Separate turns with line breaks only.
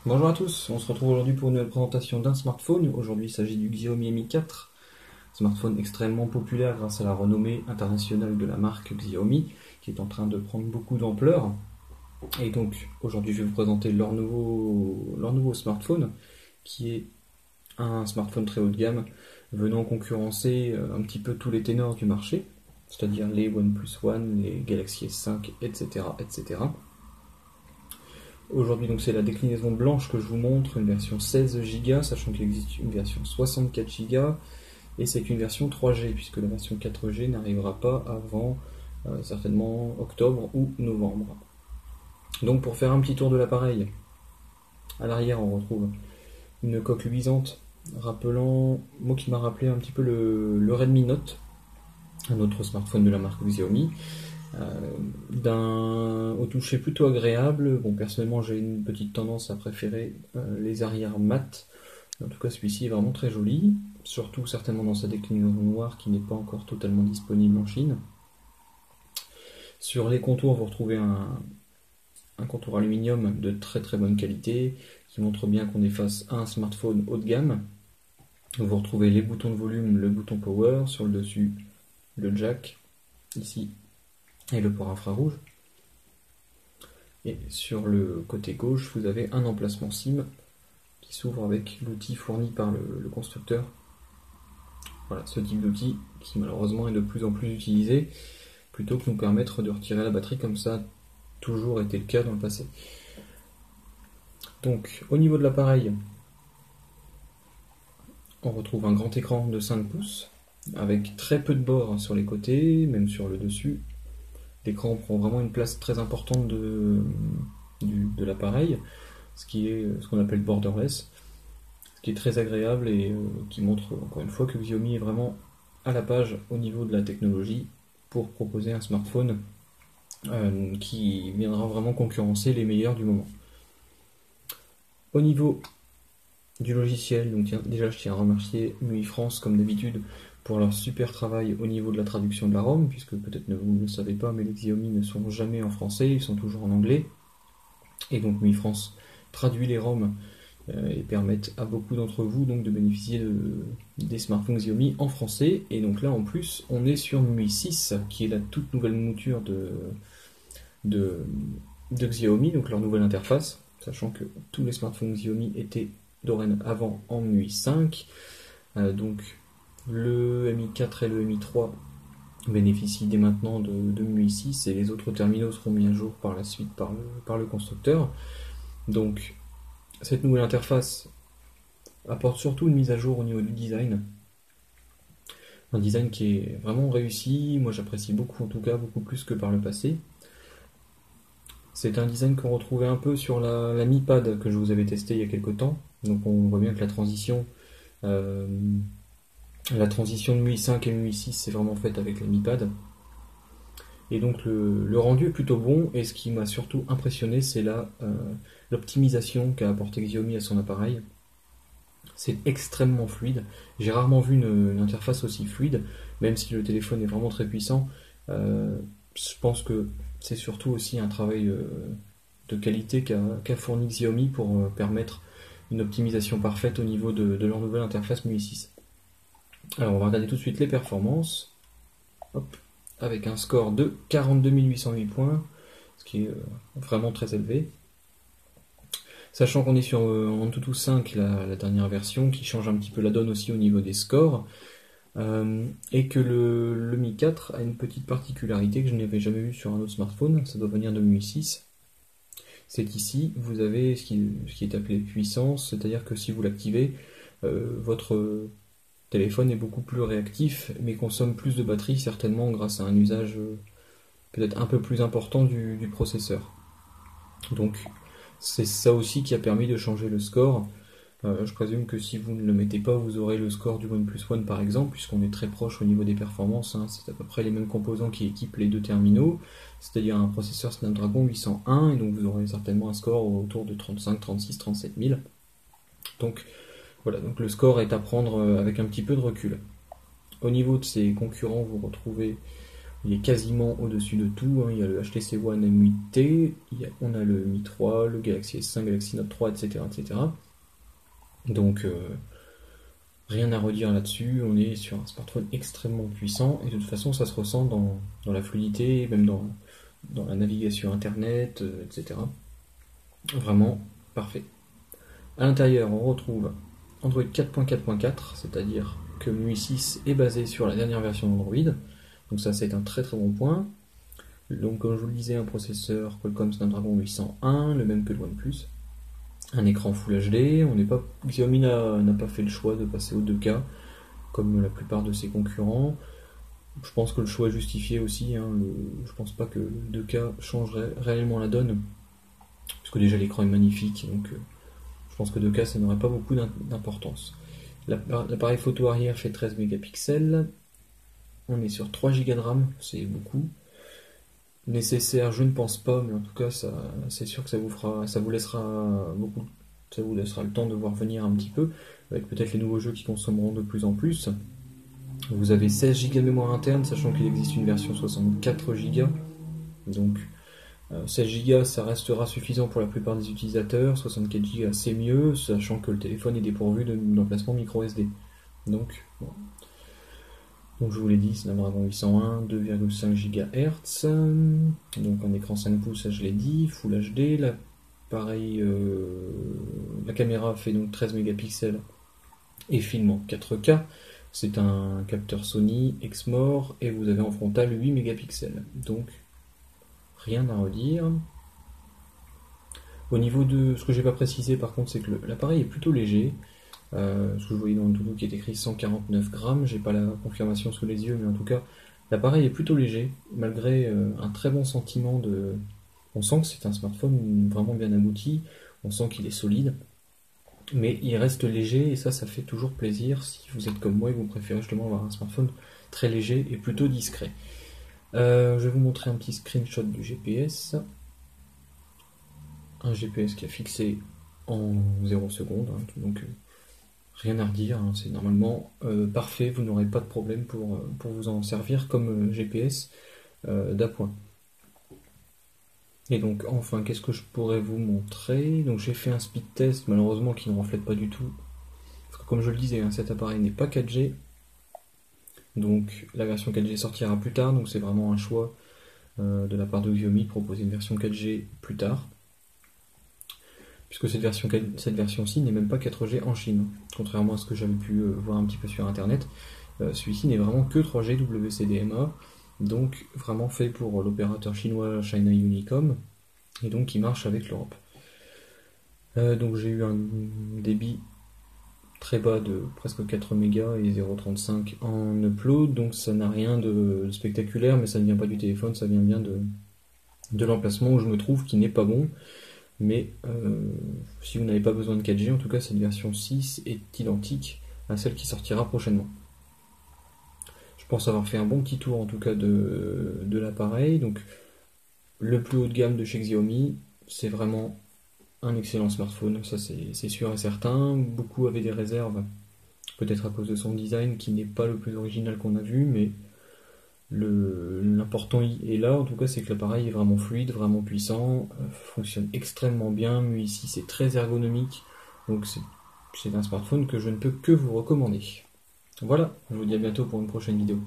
Bonjour à tous, on se retrouve aujourd'hui pour une nouvelle présentation d'un smartphone. Aujourd'hui il s'agit du Xiaomi Mi 4, smartphone extrêmement populaire grâce à la renommée internationale de la marque Xiaomi, qui est en train de prendre beaucoup d'ampleur. Et donc aujourd'hui je vais vous présenter leur nouveau smartphone, qui est un smartphone très haut de gamme, venant concurrencer un petit peu tous les ténors du marché, c'est-à-dire les OnePlus One, les Galaxy S5, etc. etc. Aujourd'hui, donc c'est la déclinaison blanche que je vous montre, une version 16 Go, sachant qu'il existe une version 64 Go, et c'est une version 3G, puisque la version 4G n'arrivera pas avant certainement octobre ou novembre. Donc pour faire un petit tour de l'appareil, à l'arrière on retrouve une coque luisante, rappelant, moi qui m'a rappelé un petit peu le Redmi Note, un autre smartphone de la marque Xiaomi, au toucher plutôt agréable. Bon, personnellement, j'ai une petite tendance à préférer les arrières mat. En tout cas, celui-ci est vraiment très joli, surtout certainement dans sa déclinaison noire qui n'est pas encore totalement disponible en Chine. Sur les contours, vous retrouvez un contour aluminium de très très bonne qualité qui montre bien qu'on est face à un smartphone haut de gamme. Vous retrouvez les boutons de volume, le bouton power, sur le dessus le jack, ici, et le port infrarouge. Et sur le côté gauche, vous avez un emplacement SIM qui s'ouvre avec l'outil fourni par le constructeur. Voilà, ce type d'outil qui malheureusement est de plus en plus utilisé, plutôt que nous permettre de retirer la batterie comme ça a toujours été le cas dans le passé. Donc au niveau de l'appareil, on retrouve un grand écran de 5 pouces avec très peu de bords sur les côtés, même sur le dessus. L'écran prend vraiment une place très importante de l'appareil, ce qu'on appelle borderless, ce qui est très agréable et qui montre encore une fois que Xiaomi est vraiment à la page au niveau de la technologie pour proposer un smartphone qui viendra vraiment concurrencer les meilleurs du moment. Au niveau du logiciel, donc déjà je tiens à remercier MUI France comme d'habitude pour leur super travail au niveau de la traduction de la ROM, puisque peut-être vous ne le savez pas, mais les Xiaomi ne sont jamais en français, ils sont toujours en anglais. Et donc MUI France traduit les ROM et permettent à beaucoup d'entre vous donc de bénéficier des smartphones Xiaomi en français. Et donc là en plus on est sur MUI 6, qui est la toute nouvelle mouture de Xiaomi, donc leur nouvelle interface, sachant que tous les smartphones Xiaomi étaient dorénavant en MUI 5. Donc le Mi 4 et le Mi 3 bénéficient dès maintenant de MUI 6 et les autres terminaux seront mis à jour par la suite par le constructeur. Donc cette nouvelle interface apporte surtout une mise à jour au niveau du design. Un design qui est vraiment réussi, moi j'apprécie beaucoup, en tout cas beaucoup plus que par le passé. C'est un design qu'on retrouvait un peu sur la Mi Pad que je vous avais testé il y a quelques temps. Donc on voit bien que la transition de MUI 5 et MUI 6 c'est vraiment faite avec la Mi Pad. Et donc le rendu est plutôt bon, et ce qui m'a surtout impressionné, c'est l'optimisation qu'a apporté Xiaomi à son appareil. C'est extrêmement fluide. J'ai rarement vu une interface aussi fluide, même si le téléphone est vraiment très puissant. Je pense que c'est surtout aussi un travail de qualité qu'a fourni Xiaomi pour permettre une optimisation parfaite au niveau de leur nouvelle interface MUI 6. Alors on va regarder tout de suite les performances. Hop. Avec un score de 42 808 points, ce qui est vraiment très élevé. Sachant qu'on est sur Antutu 5, la dernière version, qui change un petit peu la donne aussi au niveau des scores, et que le Mi 4 a une petite particularité que je n'avais jamais vue sur un autre smartphone, ça doit venir de MUI 6. C'est qu'ici, vous avez ce qui est appelé puissance, c'est-à-dire que si vous l'activez, votre téléphone est beaucoup plus réactif, mais consomme plus de batterie, certainement grâce à un usage peut-être un peu plus important du processeur. Donc c'est ça aussi qui a permis de changer le score. Je présume que si vous ne le mettez pas, vous aurez le score du OnePlus One par exemple, puisqu'on est très proche au niveau des performances, hein. C'est à peu près les mêmes composants qui équipent les deux terminaux, c'est-à-dire un processeur Snapdragon 801, et donc vous aurez certainement un score autour de 35, 36, 37 000. Donc voilà, donc le score est à prendre avec un petit peu de recul. Au niveau de ses concurrents, vous retrouvez il est quasiment au-dessus de tout, hein. Il y a le HTC One M8T, on a le Mi 3, le Galaxy S5, Galaxy Note 3, etc. etc. Donc rien à redire là-dessus, on est sur un smartphone extrêmement puissant, et de toute façon ça se ressent dans la fluidité, même dans la navigation internet, etc. Vraiment parfait. À l'intérieur, on retrouve Android 4.4.4, c'est-à-dire que MIUI 6 est basé sur la dernière version d'Android. Donc ça, c'est un très très bon point. Donc comme je vous le disais, un processeur Qualcomm Snapdragon 801, le même que le OnePlus. Un écran Full HD. Xiaomi n'a pas fait le choix de passer au 2K, comme la plupart de ses concurrents. Je pense que le choix est justifié aussi, hein. Je pense pas que le 2K changerait réellement la donne, puisque déjà l'écran est magnifique, donc je pense que 2K ça n'aurait pas beaucoup d'importance. L'appareil photo arrière fait 13 mégapixels, on est sur 3 Go de RAM, c'est beaucoup. Nécessaire, je ne pense pas, mais en tout cas c'est sûr que ça vous laissera le temps de voir venir un petit peu, avec peut-être les nouveaux jeux qui consommeront de plus en plus. Vous avez 16 Go de mémoire interne, sachant qu'il existe une version 64 Go, donc 16 Go ça restera suffisant pour la plupart des utilisateurs, 64 Go c'est mieux, sachant que le téléphone est dépourvu d'emplacement micro SD. Donc je vous l'ai dit, Snapdragon 801, 2,5 GHz, donc un écran 5 pouces, ça je l'ai dit, Full HD, la caméra fait donc 13 mégapixels et filme en 4K, c'est un capteur Sony Exmor et vous avez en frontal 8 mégapixels, donc rien à redire. Au niveau de ce que j'ai pas précisé par contre, c'est que l'appareil est plutôt léger. Ce que je voyais dans le doudou qui est écrit 149 grammes, j'ai pas la confirmation sous les yeux, mais en tout cas, l'appareil est plutôt léger, malgré un très bon sentiment de. On sent que c'est un smartphone vraiment bien abouti, on sent qu'il est solide, mais il reste léger et ça fait toujours plaisir si vous êtes comme moi et vous préférez justement avoir un smartphone très léger et plutôt discret. Je vais vous montrer un petit screenshot du GPS. Un GPS qui a fixé en 0 secondes, hein, donc rien à redire, hein, c'est normalement parfait, vous n'aurez pas de problème pour vous en servir comme GPS d'appoint. Et donc enfin, qu'est-ce que je pourrais vous montrer? Donc j'ai fait un speed test, malheureusement qui ne reflète pas du tout, parce que comme je le disais, hein, cet appareil n'est pas 4G, donc la version 4G sortira plus tard, donc c'est vraiment un choix de la part de Xiaomi de proposer une version 4G plus tard, puisque cette version-ci n'est même pas 4G en Chine, contrairement à ce que j'avais pu voir un petit peu sur internet. Celui-ci n'est vraiment que 3G WCDMA, donc vraiment fait pour l'opérateur chinois China Unicom, et donc qui marche avec l'Europe. Donc j'ai eu un débit très bas de presque 4 mégas et 0,35 en upload, donc ça n'a rien de spectaculaire, mais ça ne vient pas du téléphone, ça vient bien de l'emplacement où je me trouve, qui n'est pas bon. Mais si vous n'avez pas besoin de 4G, en tout cas cette version 6 est identique à celle qui sortira prochainement. Je pense avoir fait un bon petit tour en tout cas de l'appareil. Donc le plus haut de gamme de chez Xiaomi, c'est vraiment un excellent smartphone, ça c'est sûr et certain. Beaucoup avaient des réserves, peut-être à cause de son design qui n'est pas le plus original qu'on a vu, mais l'important est là, en tout cas, c'est que l'appareil est vraiment fluide, vraiment puissant, fonctionne extrêmement bien. MIUI 6 est très ergonomique, donc c'est un smartphone que je ne peux que vous recommander. Voilà, je vous dis à bientôt pour une prochaine vidéo.